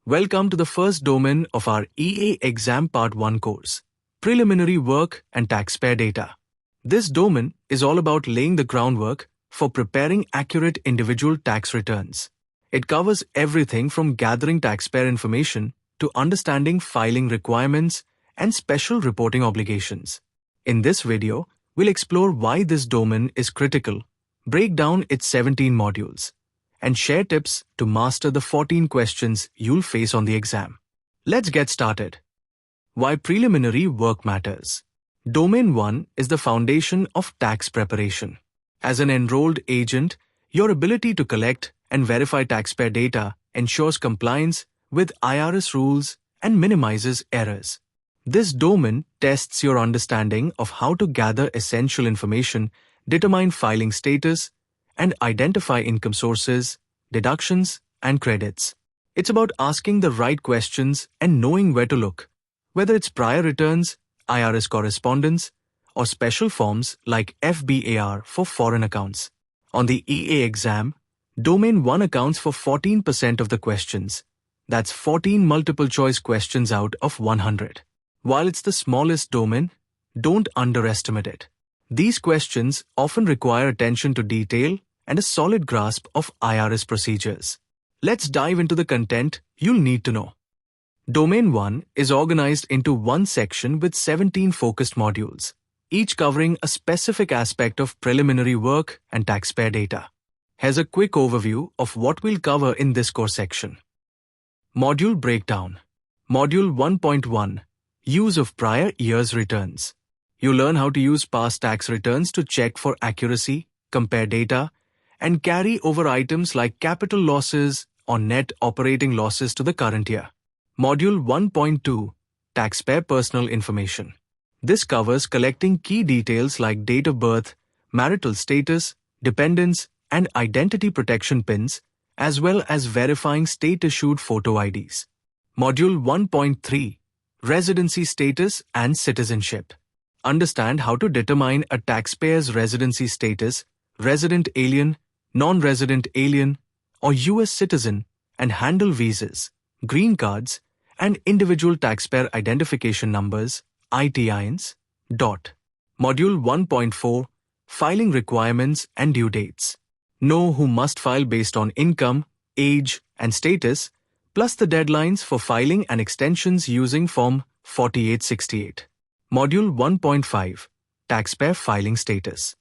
Welcome to the first domain of our EA Exam Part 1 course, Preliminary Work and Taxpayer Data. This domain is all about laying the groundwork for preparing accurate individual tax returns. It covers everything from gathering taxpayer information to understanding filing requirements and special reporting obligations. In this video, we'll explore why this domain is critical, break down its 17 modules, and share tips to master the 14 questions you'll face on the exam. Let's get started. Why preliminary work matters. Domain 1 is the foundation of tax preparation. As an enrolled agent, your ability to collect and verify taxpayer data ensures compliance with IRS rules and minimizes errors. This domain tests your understanding of how to gather essential information, determine filing status, and identify income sources, deductions, and credits. It's about asking the right questions and knowing where to look, whether it's prior returns, IRS correspondence, or special forms like FBAR for foreign accounts. On the EA exam, Domain 1 accounts for 14% of the questions. That's 14 multiple-choice questions out of 100. While it's the smallest domain, don't underestimate it. These questions often require attention to detail and a solid grasp of IRS procedures. Let's dive into the content you'll need to know. Domain 1 is organized into one section with 17 focused modules, each covering a specific aspect of preliminary work and taxpayer data. Here's a quick overview of what we'll cover in this course section. Module Breakdown. Module 1.1 Use of prior year's returns. You learn how to use past tax returns to check for accuracy, compare data, and carry over items like capital losses or net operating losses to the current year. Module 1.2 Taxpayer Personal Information. This covers collecting key details like date of birth, marital status, dependents, and identity protection pins, as well as verifying state-issued photo IDs. Module 1.3 Residency Status and Citizenship. Understand how to determine a taxpayer's residency status, resident alien, non-resident alien, or U.S. citizen, and handle visas, green cards, and individual taxpayer identification numbers, ITINs. Module 1.4 Filing Requirements and Due Dates. Know who must file based on income, age, and status, plus the deadlines for filing and extensions using Form 4868. Module 1.5 Taxpayer Filing Status.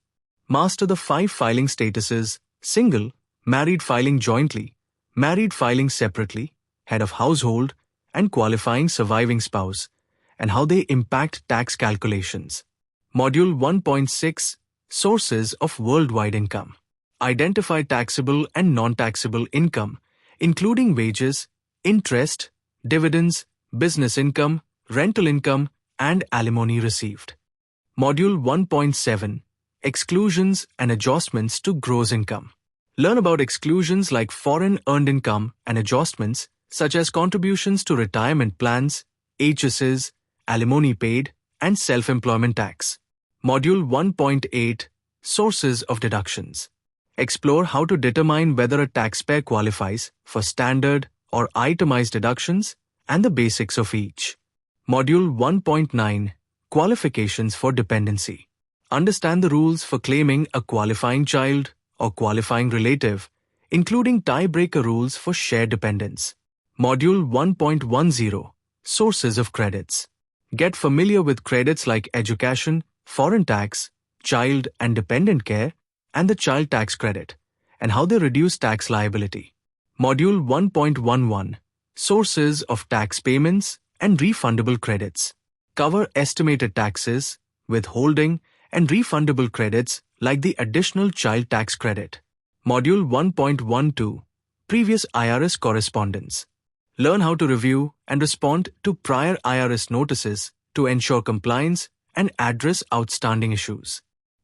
Master the 5 filing statuses: single, married filing jointly, married filing separately, head of household, and qualifying surviving spouse, and how they impact tax calculations. Module 1.6 Sources of Worldwide Income. Identify taxable and non-taxable income, including wages, interest, dividends, business income, rental income, and alimony received. Module 1.7 Exclusions and Adjustments to Gross Income. Learn about exclusions like foreign earned income and adjustments such as contributions to retirement plans, HSS, alimony paid, and self-employment tax. Module 1.8 Sources of Deductions. Explore how to determine whether a taxpayer qualifies for standard or itemized deductions and the basics of each. Module 1.9 Qualifications for Dependency. Understand the rules for claiming a qualifying child or qualifying relative, including tiebreaker rules for shared dependents. Module 1.10 Sources of Credits. Get familiar with credits like education, foreign tax, child and dependent care, and the child tax credit, and how they reduce tax liability. Module 1.11 Sources of Tax Payments and Refundable Credits. Cover estimated taxes, withholding, and refundable credits like the additional child tax credit. Module 1.12 Previous IRS Correspondence. Learn how to review and respond to prior IRS notices to ensure compliance and address outstanding issues.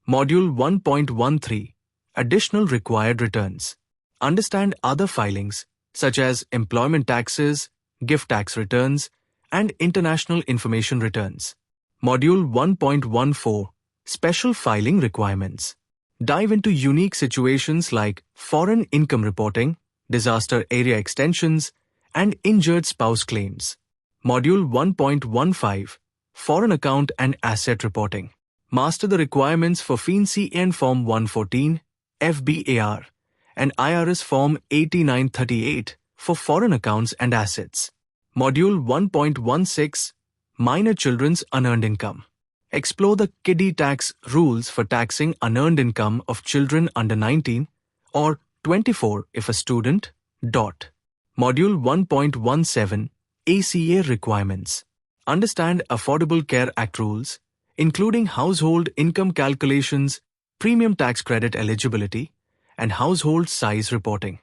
Module 1.13 Additional Required Returns. Understand other filings such as employment taxes, gift tax returns, and international information returns. Module 1.14 Special Filing Requirements. Dive into unique situations like foreign income reporting, disaster area extensions, and injured spouse claims. Module 1.15 Foreign Account and Asset Reporting. Master the requirements for FinCEN Form 114, FBAR, and IRS Form 8938 for foreign accounts and assets. Module 1.16 Minor Children's Unearned Income. Explore the Kiddie Tax rules for taxing unearned income of children under 19 or 24 if a student. Module 1.17 ACA Requirements. Understand Affordable Care Act rules, including household income calculations, premium tax credit eligibility, and household size reporting.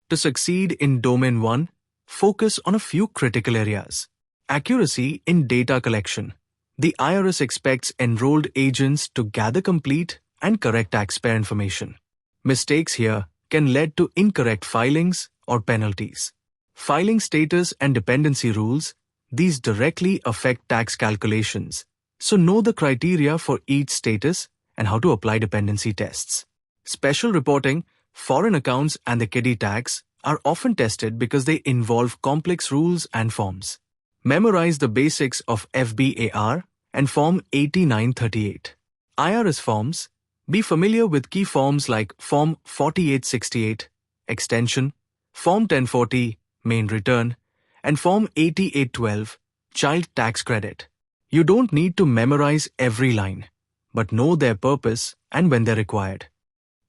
To succeed in Domain 1, focus on a few critical areas. Accuracy in data collection. The IRS expects enrolled agents to gather complete and correct taxpayer information. Mistakes here can lead to incorrect filings or penalties. Filing status and dependency rules. These directly affect tax calculations, so know the criteria for each status and how to apply dependency tests. Special reporting, foreign accounts, and the Kiddie tax are often tested because they involve complex rules and forms. Memorize the basics of FBAR and Form 8938. IRS forms. Be familiar with key forms like Form 4868, Extension, Form 1040, Main Return, and Form 8812, Child Tax Credit. You don't need to memorize every line, but know their purpose and when they're required.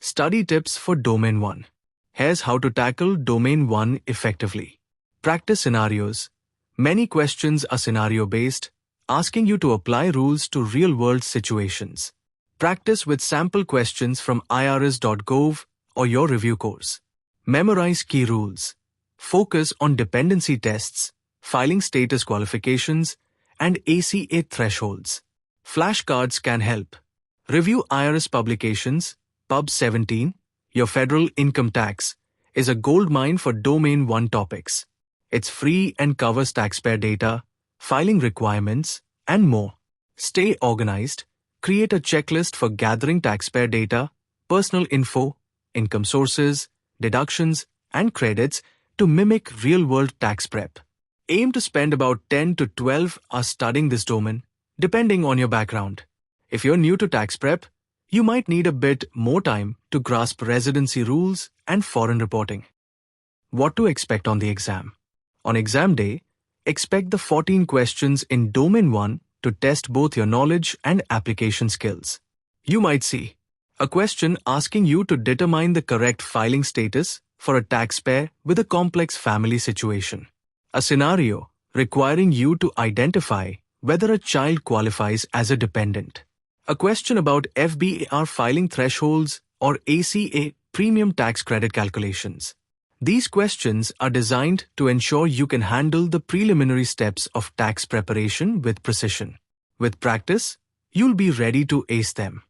Study tips for Domain 1. Here's how to tackle Domain 1 effectively. Practice scenarios. Many questions are scenario-based, asking you to apply rules to real-world situations. Practice with sample questions from irs.gov or your review course. Memorize key rules. Focus on dependency tests, filing status qualifications, and ACA thresholds. Flashcards can help. Review IRS publications. Pub 17, Your Federal Income Tax, is a goldmine for Domain 1 topics. It's free and covers taxpayer data, filing requirements, and more. Stay organized. Create a checklist for gathering taxpayer data, personal info, income sources, deductions, and credits to mimic real-world tax prep. Aim to spend about 10 to 12 hours studying this domain, depending on your background. If you're new to tax prep, you might need a bit more time to grasp residency rules and foreign reporting. What to expect on the exam? On exam day, expect the 14 questions in Domain 1 to test both your knowledge and application skills. You might see a question asking you to determine the correct filing status for a taxpayer with a complex family situation. A scenario requiring you to identify whether a child qualifies as a dependent. A question about FBAR filing thresholds or ACA premium tax credit calculations. These questions are designed to ensure you can handle the preliminary steps of tax preparation with precision. With practice, you'll be ready to ace them.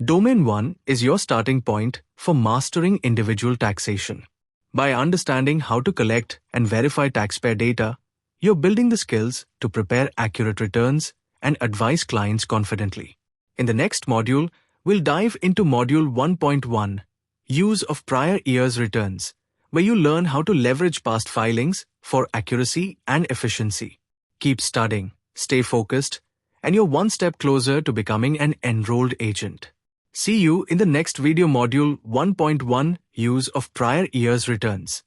Domain 1 is your starting point for mastering individual taxation. By understanding how to collect and verify taxpayer data, you're building the skills to prepare accurate returns and advise clients confidently. In the next module, we'll dive into Module 1.1, Use of Prior Year's Returns, where you learn how to leverage past filings for accuracy and efficiency. Keep studying, stay focused, and you're one step closer to becoming an enrolled agent. See you in the next video, Module 1.1, Use of Prior Year's Returns.